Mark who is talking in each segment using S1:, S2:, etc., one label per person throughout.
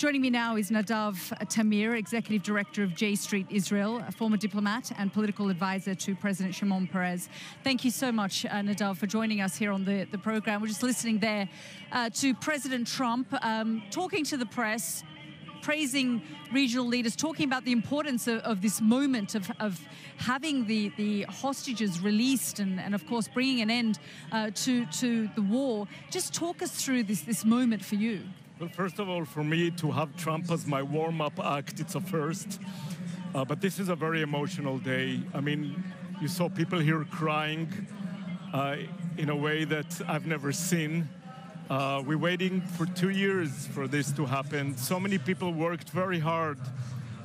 S1: Joining me now is Nadav Tamir, Executive Director of J Street Israel, a former diplomat and political advisor to President Shimon Peres. Thank you so much, Nadav, for joining us here on the program. We're just listening there to President Trump talking to the press, praising regional leaders, talking about the importance of this moment of having the hostages released and of course, bringing an end to the war. Just talk us through this moment for you.
S2: Well, first of all, for me to have Trump as my warm-up act, it's a first. But this is a very emotional day. I mean, you saw people here crying in a way that I've never seen. We're waiting for 2 years for this to happen. So many people worked very hard.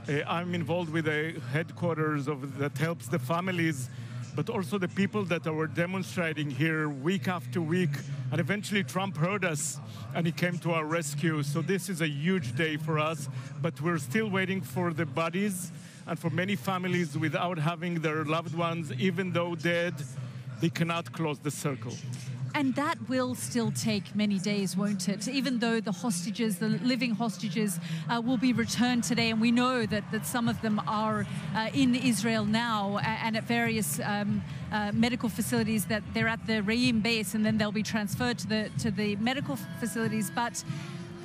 S2: I'm involved with a headquarters that helps the families, but also the people that were demonstrating here week after week. And eventually Trump heard us and he came to our rescue. So this is a huge day for us, but we're still waiting for the bodies, and for many families without having their loved ones, even though dead, they cannot close the circle.
S1: And that will still take many days, won't it? Even though the hostages, the living hostages, will be returned today. And we know that some of them are in Israel now and at various medical facilities, that they're at the Re'im base and then they'll be transferred to the medical facilities. But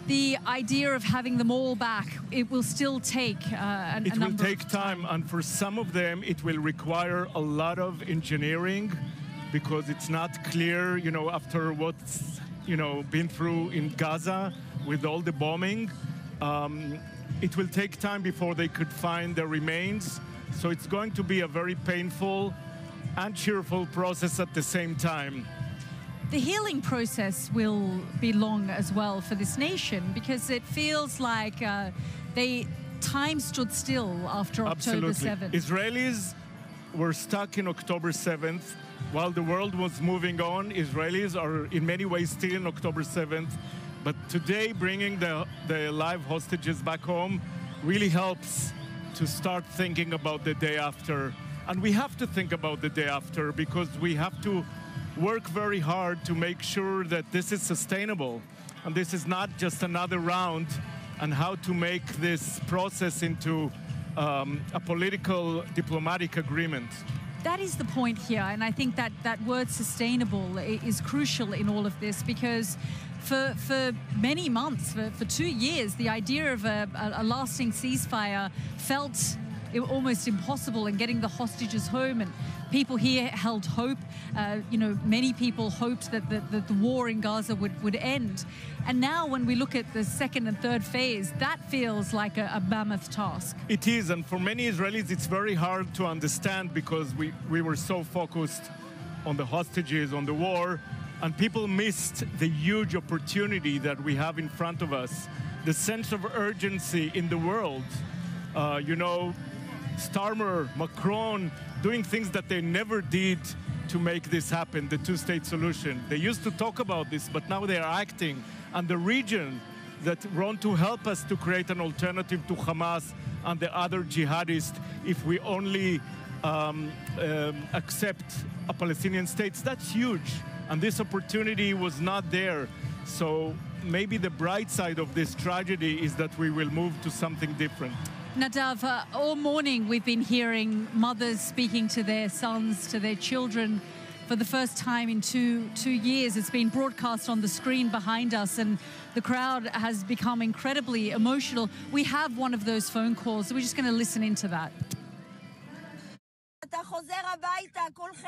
S1: the idea of having them all back, it will still take a number of time.
S2: It will take time, and for some of them, it will require a lot of engineering, because it's not clear, you know, after what's, you know, been through in Gaza with all the bombing. It will take time before they could find the remains. So it's going to be a very painful and cheerful process at the same time.
S1: The healing process will be long as well for this nation, because it feels like time stood still after October 7th.
S2: Israelis were stuck in October 7th. While the world was moving on, Israelis are in many ways still in October 7th. But today, bringing the live hostages back home really helps to start thinking about the day after. And we have to think about the day after, because we have to work very hard to make sure that this is sustainable. And this is not just another round, and how to make this process into a political, diplomatic agreement.
S1: That is the point here, and I think that word sustainable is crucial in all of this, because for many months, for 2 years, the idea of a lasting ceasefire felt almost impossible, and getting the hostages home, and people here held hope. You know, many people hoped that the war in Gaza would end. And now when we look at the second and third phase, that feels like a mammoth task.
S2: It is, and for many Israelis, it's very hard to understand, because we were so focused on the hostages, on the war, and people missed the huge opportunity that we have in front of us. The sense of urgency in the world. You know, Starmer, Macron, doing things that they never did to make this happen, the two-state solution. They used to talk about this, but now they are acting. And the region that want to help us to create an alternative to Hamas and the other jihadists, if we only accept a Palestinian state, that's huge. And this opportunity was not there. So maybe the bright side of this tragedy is that we will move to something different.
S1: Nadav, all morning we've been hearing mothers speaking to their sons, to their children, for the first time in two years. It's been broadcast on the screen behind us, and the crowd has become incredibly emotional. We have one of those phone calls, so we're just going to listen into that.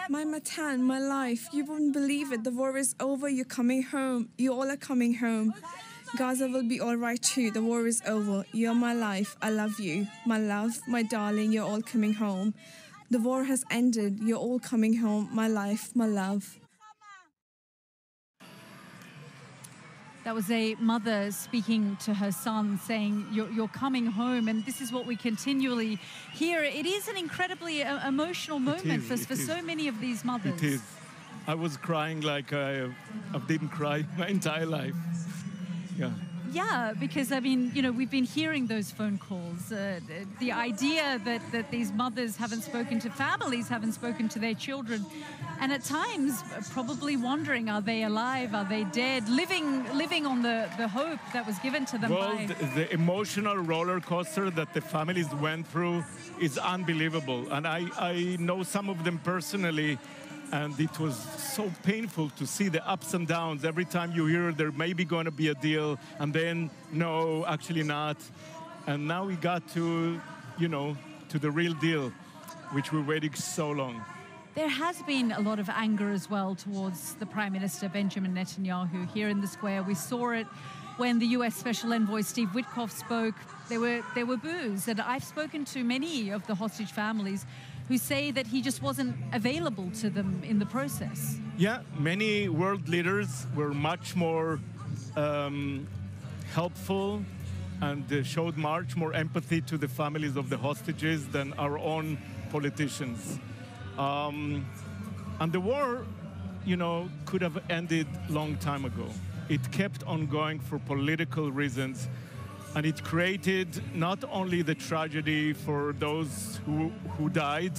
S3: My Matan, my life, you wouldn't believe it. The war is over, you're coming home. You all are coming home. Gaza will be all right too. The war is over. You're my life. I love you. My love, my darling, you're all coming home. The war has ended. You're all coming home. My life, my love.
S1: That was a mother speaking to her son, saying, you're coming home. And this is what we continually hear. It is an incredibly emotional moment for so many of these mothers.
S2: It is. I was crying like I didn't cry my entire life. Yeah.
S1: Yeah, because, I mean, we've been hearing those phone calls. The idea that these mothers haven't spoken to families, haven't spoken to their children, and at times probably wondering, are they alive, are they dead, living on the hope that was given to them by...
S2: The emotional roller coaster that the families went through is unbelievable. And I know some of them personally, and it was so painful to see the ups and downs. Every time you hear there may be going to be a deal, and then, no, actually not. And now we got to, to the real deal, which we're waiting so long.
S1: There has been a lot of anger as well towards the Prime Minister, Benjamin Netanyahu, here in the square. We saw it when the U.S. Special Envoy Steve Witkoff spoke. There were boos, and I've spoken to many of the hostage families who say that he just wasn't available to them in the process.
S2: Yeah, many world leaders were much more helpful and showed much more empathy to the families of the hostages than our own politicians. And the war, could have ended long time ago. It kept on going for political reasons. And it created not only the tragedy for those who died,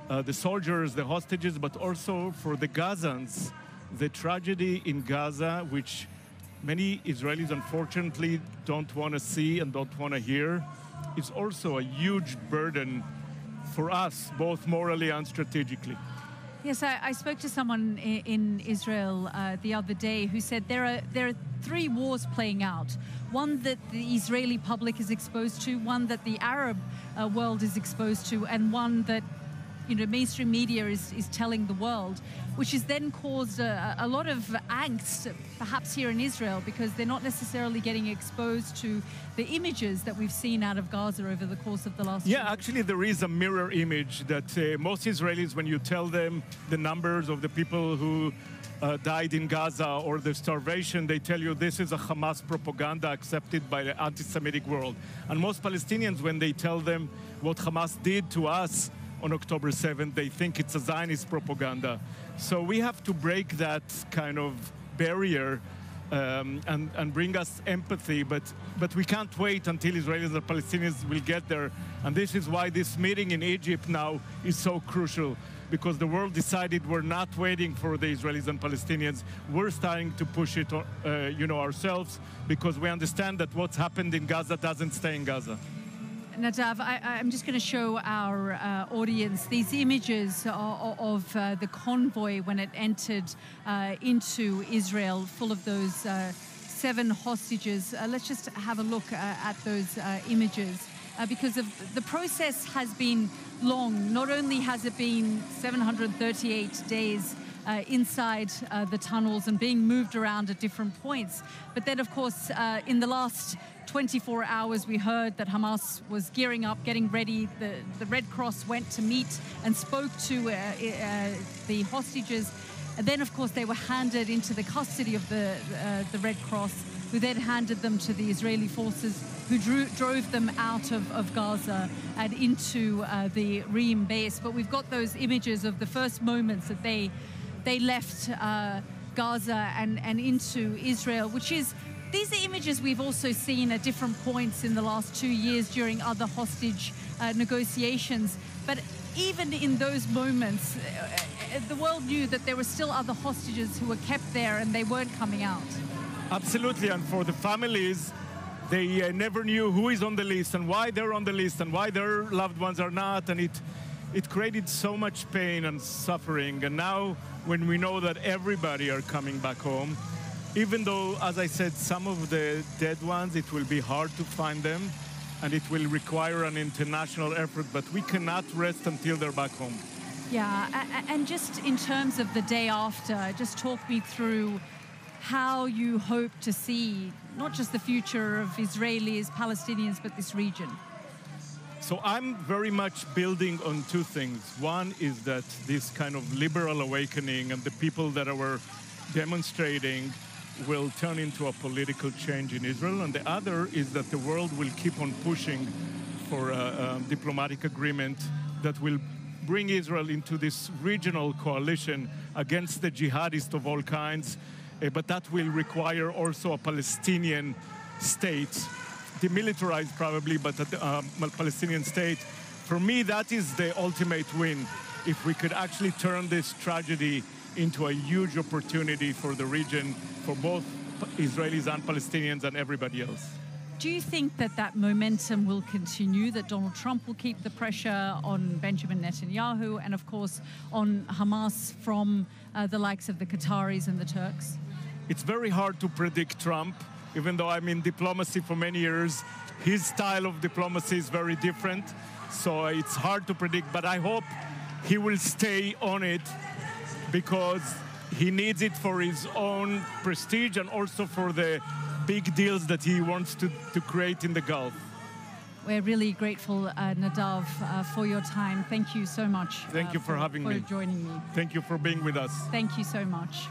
S2: the soldiers, the hostages, but also for the Gazans. The tragedy in Gaza, which many Israelis unfortunately don't want to see and don't want to hear, is also a huge burden for us, both morally and strategically.
S1: Yes, I spoke to someone in Israel the other day who said there are three wars playing out. One that the Israeli public is exposed to, one that the Arab world is exposed to, and one that mainstream media is telling the world, which has then caused a lot of angst, perhaps here in Israel, because they're not necessarily getting exposed to the images that we've seen out of Gaza over the course of the last year.
S2: Yeah, actually there is a mirror image that most Israelis, when you tell them the numbers of the people who died in Gaza or the starvation, they tell you this is a Hamas propaganda accepted by the anti-Semitic world. And most Palestinians, when they tell them what Hamas did to us on October 7th, they think it's a Zionist propaganda. So we have to break that kind of barrier and bring us empathy, but we can't wait until Israelis and Palestinians will get there. And this is why this meeting in Egypt now is so crucial, because the world decided we're not waiting for the Israelis and Palestinians. We're starting to push it, ourselves, because we understand that what's happened in Gaza doesn't stay in Gaza.
S1: Nadav, I'm just going to show our audience these images of the convoy when it entered into Israel, full of those 7 hostages. Let's just have a look at those images, because the process has been long. Not only has it been 738 days inside the tunnels and being moved around at different points, but then, of course, in the last 24 hours, we heard that Hamas was gearing up, getting ready. The Red Cross went to meet and spoke to the hostages. And then, of course, they were handed into the custody of the Red Cross, who then handed them to the Israeli forces, who drove them out of Gaza and into the Reem base. But we've got those images of the first moments that they left Gaza and into Israel, which is... These are images we've also seen at different points in the last 2 years during other hostage negotiations. But even in those moments, the world knew that there were still other hostages who were kept there and they weren't coming out.
S2: Absolutely, and for the families, they never knew who is on the list and why they're on the list and why their loved ones are not, and it created so much pain and suffering. And now, when we know that everybody are coming back home, even though, as I said, some of the dead ones, it will be hard to find them, and it will require an international effort, but we cannot rest until they're back home.
S1: Yeah, and just in terms of the day after, just talk me through how you hope to see not just the future of Israelis, Palestinians, but this region.
S2: So I'm very much building on 2 things. One is that this kind of liberal awakening and the people that were demonstrating will turn into a political change in Israel. And the other is that the world will keep on pushing for a diplomatic agreement that will bring Israel into this regional coalition against the jihadists of all kinds. But that will require also a Palestinian state, demilitarized probably, but a Palestinian state. For me, that is the ultimate win. If we could actually turn this tragedy into a huge opportunity for the region, for both Israelis and Palestinians and everybody else.
S1: Do you think that that momentum will continue, that Donald Trump will keep the pressure on Benjamin Netanyahu and, of course, on Hamas from the likes of the Qataris and the Turks?
S2: It's very hard to predict Trump, even though I'm in diplomacy for many years. His style of diplomacy is very different, so it's hard to predict, but I hope he will stay on it because he needs it for his own prestige and also for the big deals that he wants to create in the Gulf.
S1: We're really grateful, Nadav, for your time. Thank you so much.
S2: Thank you for having me.
S1: For joining me.
S2: Thank you for being with us.
S1: Thank you so much.